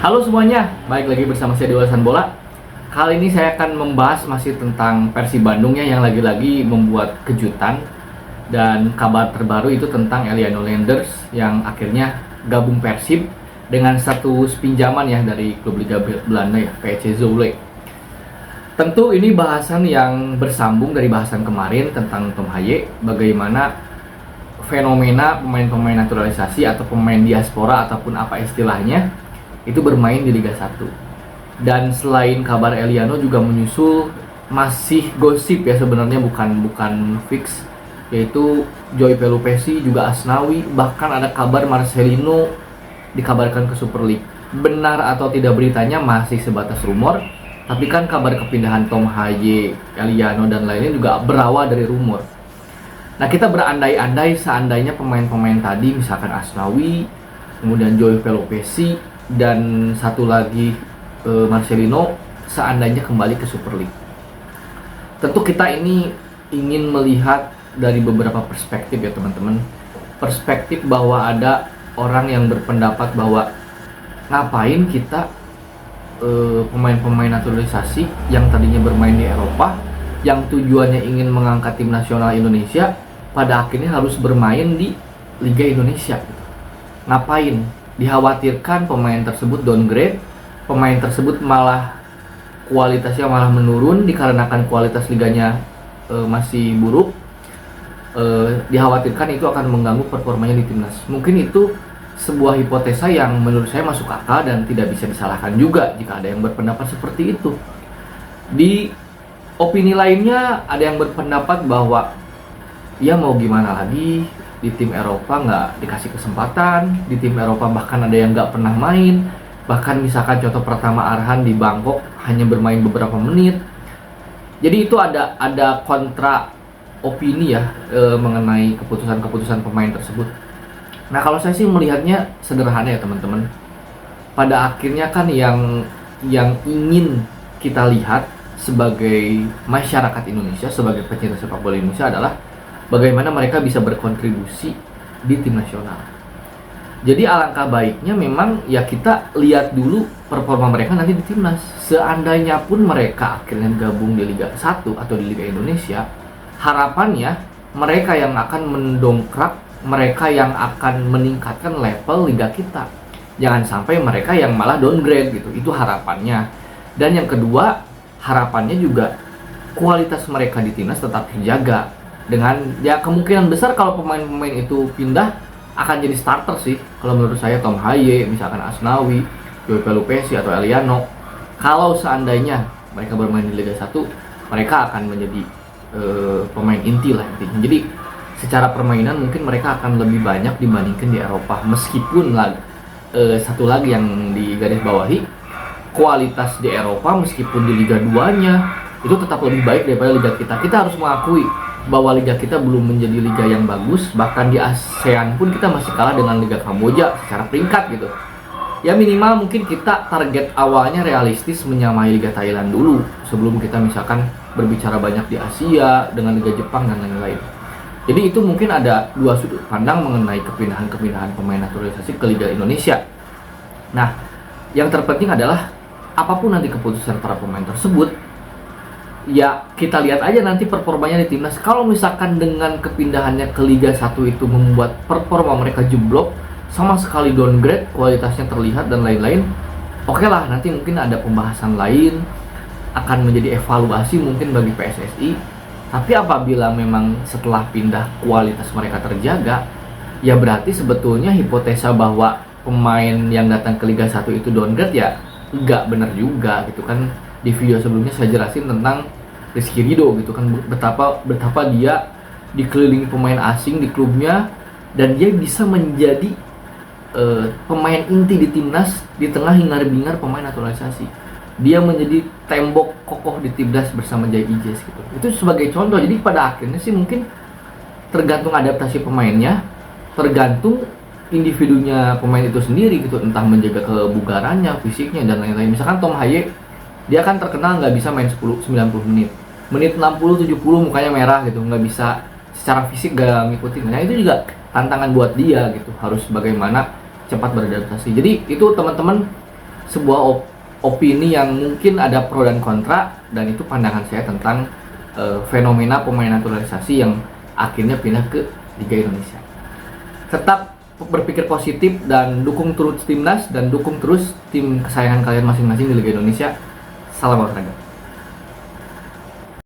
Halo semuanya, balik lagi bersama saya di Ulasan Bola. Kali ini saya akan membahas masih tentang Persib Bandung ya, yang lagi-lagi membuat kejutan. Dan kabar terbaru itu tentang Eliano Lenders yang akhirnya gabung Persib dengan status pinjaman ya dari klub Liga Belanda ya, PSC Zwolle. Tentu ini bahasan yang bersambung dari bahasan kemarin tentang Tom Haye, bagaimana fenomena pemain-pemain naturalisasi atau pemain diaspora ataupun apa istilahnya itu bermain di Liga 1. Dan selain kabar Eliano juga menyusul masih gosip ya, sebenarnya bukan fix, yaitu Joy Pelupesi juga Asnawi, bahkan ada kabar Marcelino dikabarkan ke Super League. Benar atau tidak beritanya masih sebatas rumor, tapi kan kabar kepindahan Tom Haye, Eliano dan lainnya juga berawal dari rumor. Nah, kita berandai-andai seandainya pemain-pemain tadi misalkan Asnawi, kemudian Joy Pelupesi dan satu lagi Marcelino seandainya kembali ke Super League. Tentu kita ini ingin melihat dari beberapa perspektif ya teman-teman. Perspektif bahwa ada orang yang berpendapat bahwa ngapain kita pemain-pemain naturalisasi yang tadinya bermain di Eropa, yang tujuannya ingin mengangkat tim nasional Indonesia, pada akhirnya harus bermain di Liga Indonesia. Ngapain? Dikhawatirkan pemain tersebut downgrade, pemain tersebut malah kualitasnya malah menurun dikarenakan kualitas liganya masih buruk. Dikhawatirkan itu akan mengganggu performanya di timnas. Mungkin itu sebuah hipotesa yang menurut saya masuk akal dan tidak bisa disalahkan juga jika ada yang berpendapat seperti itu. Di opini lainnya ada yang berpendapat bahwa ya mau gimana lagi, di tim Eropa nggak dikasih kesempatan, di tim Eropa bahkan ada yang nggak pernah main, bahkan misalkan contoh pertama Arhan di Bangkok hanya bermain beberapa menit. Jadi itu ada kontra opini ya mengenai keputusan pemain tersebut. Nah, kalau saya sih melihatnya sederhana ya teman-teman. Pada akhirnya kan yang ingin kita lihat sebagai masyarakat Indonesia, sebagai pecinta sepak bola Indonesia adalah bagaimana mereka bisa berkontribusi di tim nasional. Jadi alangkah baiknya memang ya kita lihat dulu performa mereka nanti di timnas. Seandainya pun mereka akhirnya gabung di Liga 1 atau di Liga Indonesia, harapannya mereka yang akan mendongkrak, mereka yang akan meningkatkan level liga kita. Jangan sampai mereka yang malah downgrade gitu. Itu harapannya. Dan yang kedua, harapannya juga kualitas mereka di timnas tetap terjaga. Dengan ya kemungkinan besar kalau pemain-pemain itu pindah akan jadi starter sih. Kalau menurut saya Tom Haye, misalkan Asnawi, Joy Pelupesi atau Eliano, kalau seandainya mereka bermain di Liga 1, mereka akan menjadi pemain inti lah intinya. Jadi secara permainan mungkin mereka akan lebih banyak dibandingkan di Eropa. Meskipun satu lagi yang digarisbawahi, kualitas di Eropa meskipun di Liga 2-nya itu tetap lebih baik daripada liga kita. Kita harus mengakui bahwa liga kita belum menjadi liga yang bagus. Bahkan di ASEAN pun kita masih kalah dengan Liga Kamboja secara peringkat gitu. Ya minimal mungkin kita target awalnya realistis menyamai Liga Thailand dulu sebelum kita misalkan berbicara banyak di Asia dengan Liga Jepang dan lain-lain. Jadi itu mungkin ada dua sudut pandang mengenai kepindahan pemain naturalisasi ke Liga Indonesia. Nah, yang terpenting adalah apapun nanti keputusan para pemain tersebut, ya kita lihat aja nanti performanya di timnas. Kalau misalkan dengan kepindahannya ke Liga 1 itu membuat performa mereka jeblok, sama sekali downgrade, kualitasnya terlihat dan lain-lain, oke lah, nanti mungkin ada pembahasan lain, akan menjadi evaluasi mungkin bagi PSSI. Tapi apabila memang setelah pindah kualitas mereka terjaga, ya berarti sebetulnya hipotesa bahwa pemain yang datang ke Liga 1 itu downgrade ya nggak benar juga gitu kan. Di video sebelumnya saya jelasin tentang Rizky Ridho gitu kan, betapa dia dikelilingi pemain asing di klubnya dan dia bisa menjadi pemain inti di timnas di tengah hingar-bingar pemain naturalisasi. Dia menjadi tembok kokoh di timnas bersama Jai Ijes gitu. Itu sebagai contoh. Jadi pada akhirnya sih mungkin tergantung adaptasi pemainnya, tergantung individunya pemain itu sendiri gitu, entah menjaga kebugarannya, fisiknya dan lain-lain. Misalkan Tom Haye, dia kan terkenal nggak bisa main 90 menit. Menit 60-70 mukanya merah gitu, nggak bisa secara fisik gak ngikutin. Nah itu juga tantangan buat dia gitu, harus bagaimana cepat beradaptasi. Jadi itu teman-teman sebuah opini yang mungkin ada pro dan kontra, dan itu pandangan saya tentang fenomena pemain naturalisasi yang akhirnya pindah ke Liga Indonesia. Tetap berpikir positif dan dukung terus timnas dan dukung terus tim kesayangan kalian masing-masing di Liga Indonesia. Salam olahraga.